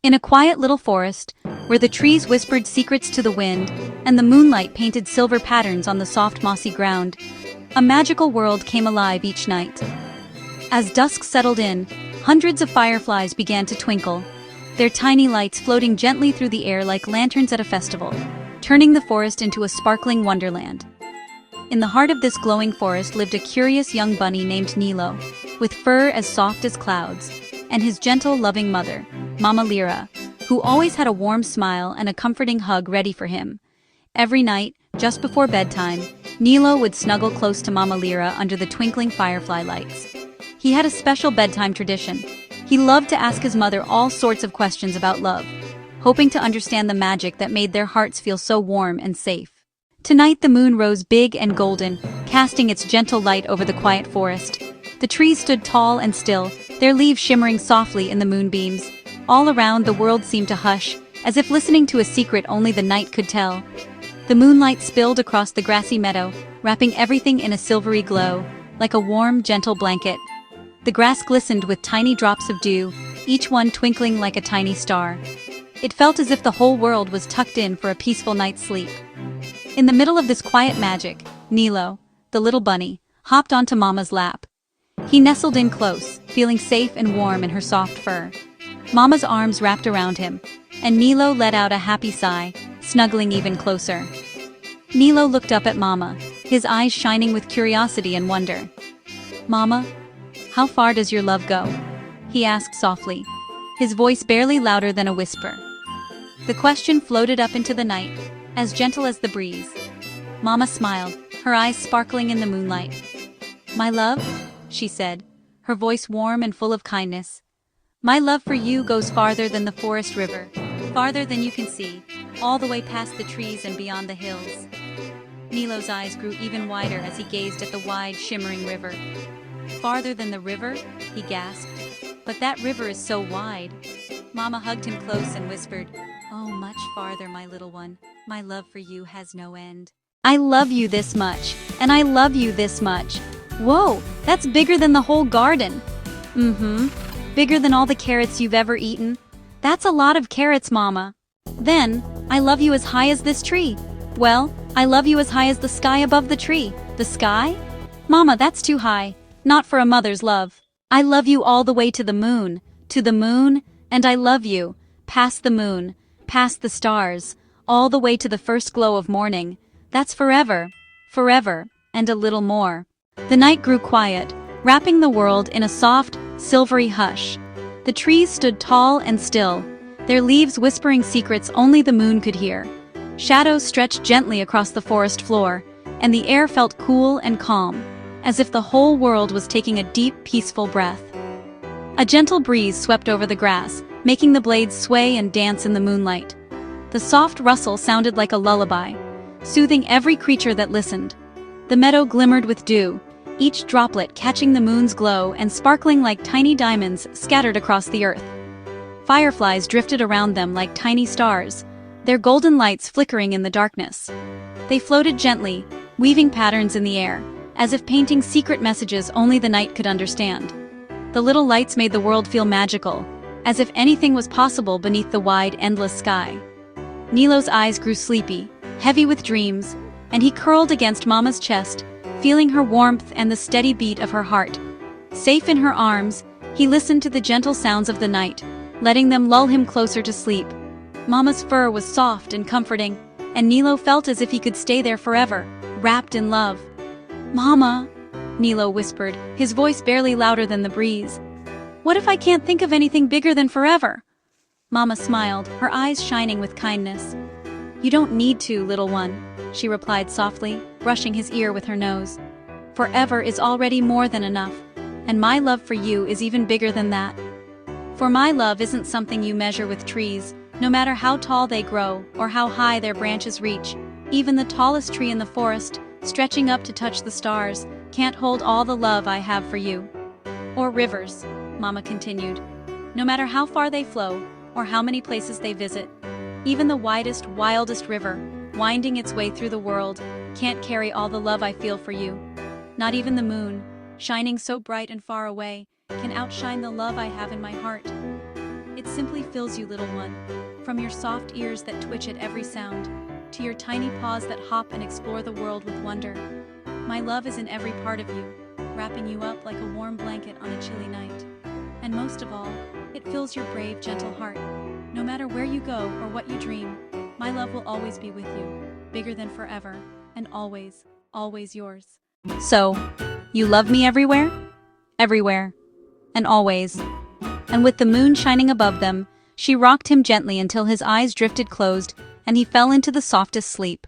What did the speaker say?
In a quiet little forest, where the trees whispered secrets to the wind, and the moonlight painted silver patterns on the soft mossy ground, a magical world came alive each night. As dusk settled in, hundreds of fireflies began to twinkle, their tiny lights floating gently through the air like lanterns at a festival, turning the forest into a sparkling wonderland. In the heart of this glowing forest lived a curious young bunny named Nilo, with fur as soft as clouds, and his gentle, loving mother, Mama Lyra, who always had a warm smile and a comforting hug ready for him. Every night, just before bedtime, Nilo would snuggle close to Mama Lyra under the twinkling firefly lights. He had a special bedtime tradition. He loved to ask his mother all sorts of questions about love, hoping to understand the magic that made their hearts feel so warm and safe. Tonight the moon rose big and golden, casting its gentle light over the quiet forest. The trees stood tall and still, their leaves shimmering softly in the moonbeams. All around the world seemed to hush, as if listening to a secret only the night could tell. The moonlight spilled across the grassy meadow, wrapping everything in a silvery glow, like a warm, gentle blanket. The grass glistened with tiny drops of dew, each one twinkling like a tiny star. It felt as if the whole world was tucked in for a peaceful night's sleep. In the middle of this quiet magic, Nilo, the little bunny, hopped onto Mama's lap. He nestled in close, feeling safe and warm in her soft fur. Mama's arms wrapped around him, and Nilo let out a happy sigh, snuggling even closer. Nilo looked up at Mama, his eyes shining with curiosity and wonder. "Mama, how far does your love go?" he asked softly, his voice barely louder than a whisper. The question floated up into the night, as gentle as the breeze. Mama smiled, her eyes sparkling in the moonlight. "My love," she said, her voice warm and full of kindness. "My love for you goes farther than the forest river, farther than you can see, all the way past the trees and beyond the hills." Nilo's eyes grew even wider as he gazed at the wide, shimmering river. "Farther than the river?" he gasped. "But that river is so wide." Mama hugged him close and whispered, "Oh, much farther, my little one. My love for you has no end. I love you this much, and I love you this much. Whoa, that's bigger than the whole garden." Bigger than all the carrots you've ever eaten. That's a lot of carrots, Mama. Then, I love you as high as this tree. Well, I love you as high as the sky above the tree. The sky? Mama, that's too high. Not for a mother's love. I love you all the way to the moon, and I love you, past the moon, past the stars, all the way to the first glow of morning. That's forever, forever, and a little more. The night grew quiet, wrapping the world in a soft, silvery hush. The trees stood tall and still, their leaves whispering secrets only the moon could hear. Shadows stretched gently across the forest floor, and the air felt cool and calm, as if the whole world was taking a deep, peaceful breath. A gentle breeze swept over the grass, making the blades sway and dance in the moonlight. The soft rustle sounded like a lullaby, soothing every creature that listened. The meadow glimmered with dew, each droplet catching the moon's glow and sparkling like tiny diamonds scattered across the earth. Fireflies drifted around them like tiny stars, their golden lights flickering in the darkness. They floated gently, weaving patterns in the air, as if painting secret messages only the night could understand. The little lights made the world feel magical, as if anything was possible beneath the wide, endless sky. Nilo's eyes grew sleepy, heavy with dreams, and he curled against Mama's chest, feeling her warmth and the steady beat of her heart. Safe in her arms, he listened to the gentle sounds of the night, letting them lull him closer to sleep. Mama's fur was soft and comforting, and Nilo felt as if he could stay there forever, wrapped in love. "Mama," Nilo whispered, his voice barely louder than the breeze. "What if I can't think of anything bigger than forever?" Mama smiled, her eyes shining with kindness. "You don't need to, little one," she replied softly, brushing his ear with her nose. "Forever is already more than enough, and my love for you is even bigger than that. For my love isn't something you measure with trees, no matter how tall they grow or how high their branches reach. Even the tallest tree in the forest, stretching up to touch the stars, can't hold all the love I have for you." "Or rivers," Mama continued. "No matter how far they flow, or how many places they visit, even the widest, wildest river, winding its way through the world, can't carry all the love I feel for you. Not even the moon, shining so bright and far away, can outshine the love I have in my heart." It simply fills you, little one. From your soft ears that twitch at every sound, to your tiny paws that hop and explore the world with wonder. My love is in every part of you, wrapping you up like a warm blanket on a chilly night. And most of all, it fills your brave, gentle heart. No matter where you go or what you dream, my love will always be with you, bigger than forever, and always, always yours. So, you love me everywhere? Everywhere. And always. And with the moon shining above them, she rocked him gently until his eyes drifted closed and he fell into the softest sleep.